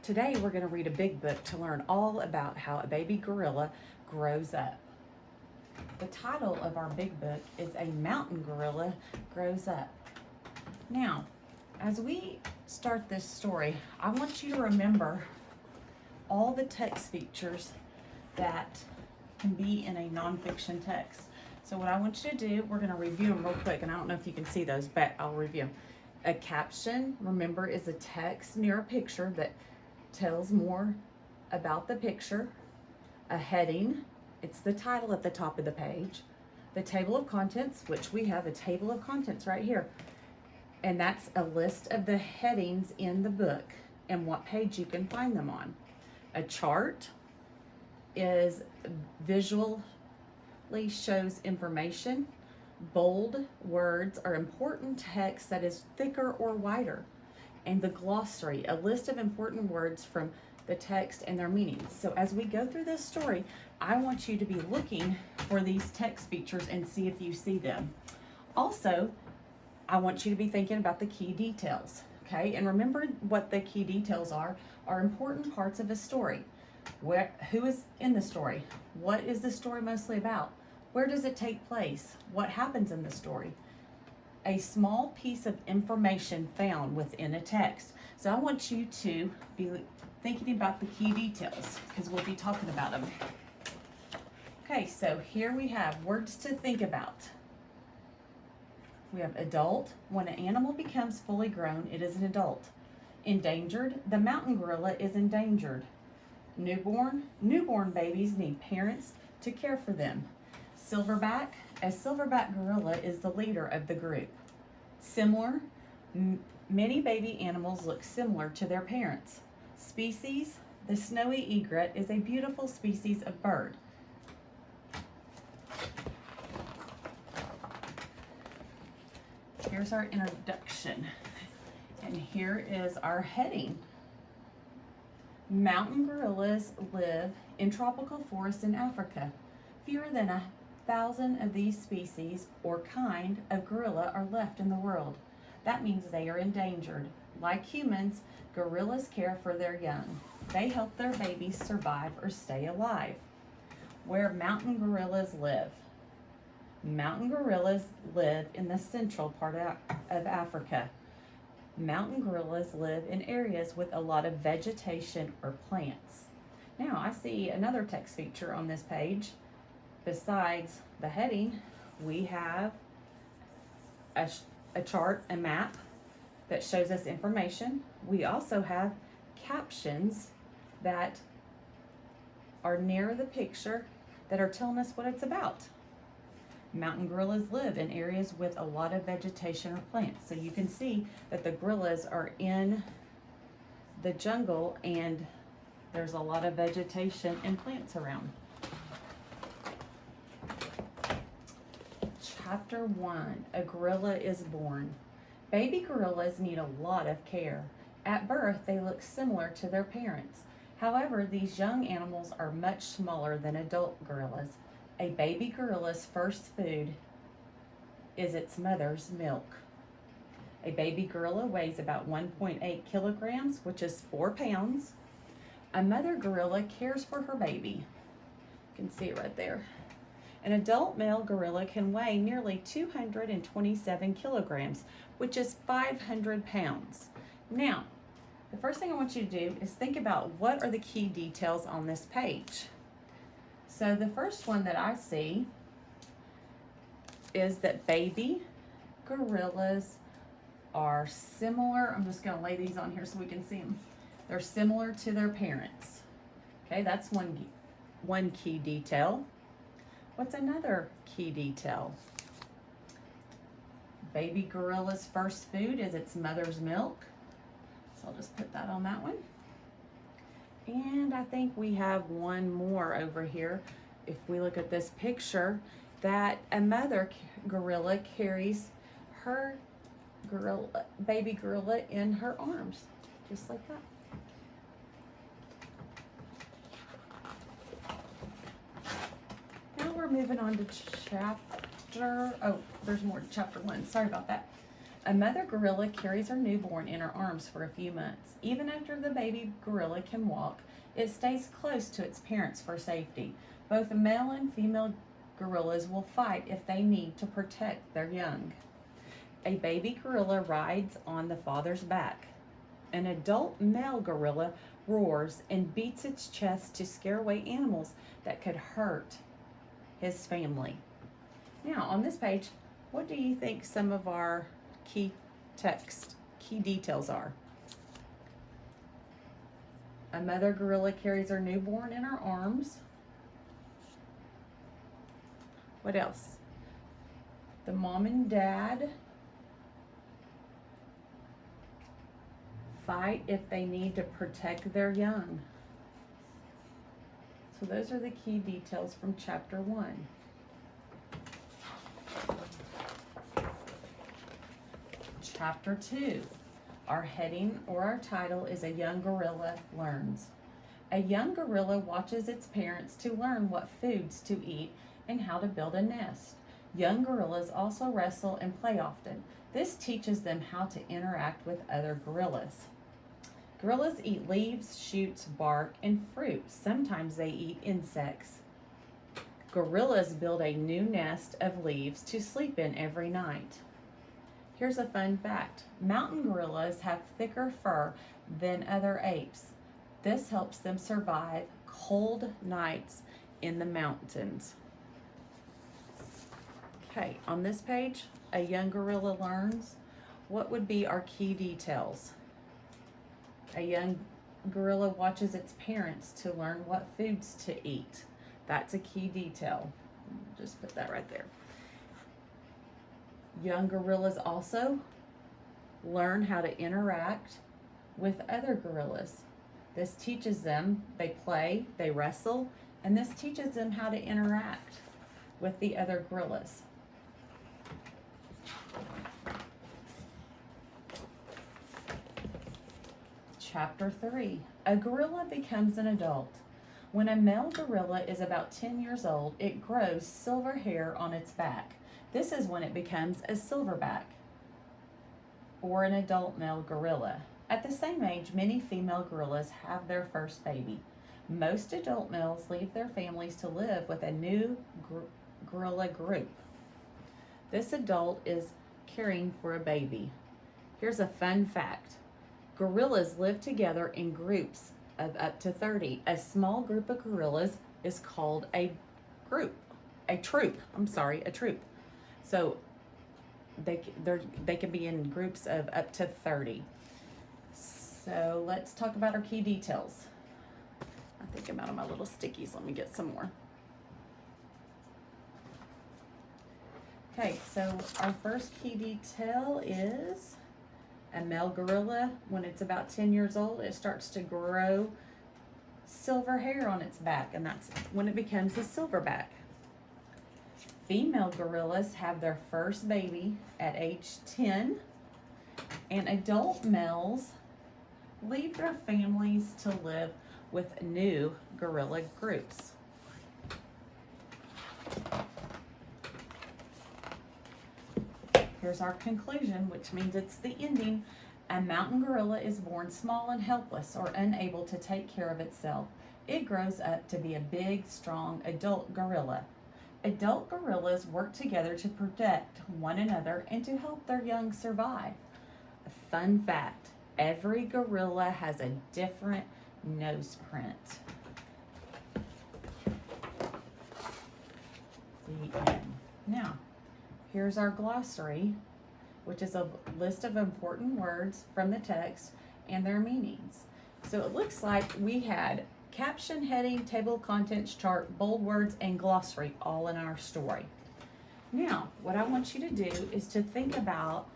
Today we're going to read a big book to learn all about how a baby gorilla grows up. The title of our big book is A Mountain Gorilla Grows Up. Now, as we start this story, I want you to remember all the text features that can be in a nonfiction text. So what I want you to do, we're going to review them real quick, and I don't know if you can see those, but I'll review them. A caption, remember, is a text near a picture that tells more about the picture. A heading, it's the title at the top of the page. The table of contents, which we have a table of contents right here. And that's a list of the headings in the book and what page you can find them on. A chart is visually shows information. Bold words are important text that is thicker or wider. And the glossary, a list of important words from the text and their meanings. So as we go through this story, I want you to be looking for these text features and see if you see them. Also, I want you to be thinking about the key details, okay? And remember what the key details are important parts of a story. Who is in the story? What is the story mostly about? Where does it take place? What happens in the story? A small piece of information found within a text. So I want you to be thinking about the key details because we'll be talking about them. Okay, so here we have words to think about. We have adult. When an animal becomes fully grown, it is an adult. Endangered. The mountain gorilla is endangered. Newborn. Newborn babies need parents to care for them. Silverback. A silverback gorilla is the leader of the group. Similar. Many baby animals look similar to their parents. Species. The snowy egret is a beautiful species of bird. Here's our introduction. And here is our heading. Mountain gorillas live in tropical forests in Africa. Fewer than 1,000 of these species or kind of gorilla are left in the world. That means they are endangered. Like humans, gorillas care for their young. They help their babies survive or stay alive. Where mountain gorillas live. Mountain gorillas live in the central part of Africa. Mountain gorillas live in areas with a lot of vegetation or plants. Now I see another text feature on this page. Besides the heading, we have a chart, a map that shows us information. We also have captions that are near the picture that are telling us what it's about. Mountain gorillas live in areas with a lot of vegetation or plants. So you can see that the gorillas are in the jungle and there's a lot of vegetation and plants around. Chapter 1, A Gorilla is Born. Baby gorillas need a lot of care. At birth, they look similar to their parents. However, these young animals are much smaller than adult gorillas. A baby gorilla's first food is its mother's milk. A baby gorilla weighs about 1.8 kilograms, which is 4 pounds. A mother gorilla cares for her baby. You can see it right there. An adult male gorilla can weigh nearly 227 kilograms, which is 500 pounds. Now, the first thing I want you to do is think about what are the key details on this page. So the first one that I see is that baby gorillas are similar. I'm just going to lay these on here so we can see them. They're similar to their parents. Okay, that's one key detail. What's another key detail? Baby gorilla's first food is its mother's milk. So I'll just put that on that one. And I think we have one more over here. If we look at this picture, that a mother gorilla carries her baby gorilla in her arms, just like that. Now we're moving on to chapter, there's more to chapter 1, sorry about that. A mother gorilla carries her newborn in her arms for a few months. Even after the baby gorilla can walk, it stays close to its parents for safety. Both male and female gorillas will fight if they need to protect their young. A baby gorilla rides on the father's back. An adult male gorilla roars and beats its chest to scare away animals that could hurt his family. Now, on this page, what do you think some of our key details are? A mother gorilla carries her newborn in her arms. What else? The mom and dad fight if they need to protect their young. So those are the key details from chapter 1. Chapter 2. Our heading or our title is A Young Gorilla Learns. A young gorilla watches its parents to learn what foods to eat and how to build a nest. Young gorillas also wrestle and play often. This teaches them how to interact with other gorillas. Gorillas eat leaves, shoots, bark, and fruit. Sometimes they eat insects. Gorillas build a new nest of leaves to sleep in every night. Here's a fun fact. Mountain gorillas have thicker fur than other apes. This helps them survive cold nights in the mountains. Okay, on this page, A Young Gorilla Learns. What would be our key details? A young gorilla watches its parents to learn what foods to eat. That's a key detail. Just put that right there. Young gorillas also learn how to interact with other gorillas. This teaches them, they play, they wrestle, and this teaches them how to interact with the other gorillas. Chapter 3. A gorilla becomes an adult. When a male gorilla is about 10 years old, it grows silver hair on its back. This is when it becomes a silverback, or an adult male gorilla. At the same age, many female gorillas have their first baby. Most adult males leave their families to live with a new gorilla group. This adult is caring for a baby. Here's a fun fact. Gorillas live together in groups of up to 30. A small group of gorillas is called a troop. So they can be in groups of up to 30. So let's talk about our key details. I think I'm out of my little stickies. Let me get some more. Okay, so our first key detail is a male gorilla, when it's about 10 years old, it starts to grow silver hair on its back, and that's when it becomes a silverback. Female gorillas have their first baby at age 10, and adult males leave their families to live with new gorilla groups. Here's our conclusion, which means it's the ending. A mountain gorilla is born small and helpless or unable to take care of itself. It grows up to be a big, strong adult gorilla. Adult gorillas work together to protect one another and to help their young survive. A fun fact, every gorilla has a different nose print. The end. Now, here's our glossary, which is a list of important words from the text and their meanings. So it looks like we had caption, heading, table of contents, chart, bold words, and glossary all in our story. Now, what I want you to do is to think about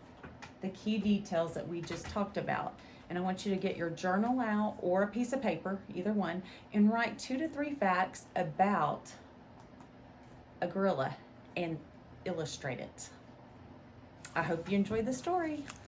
the key details that we just talked about. And I want you to get your journal out or a piece of paper, either one, and write 2 to 3 facts about a gorilla and illustrate it. I hope you enjoyed the story.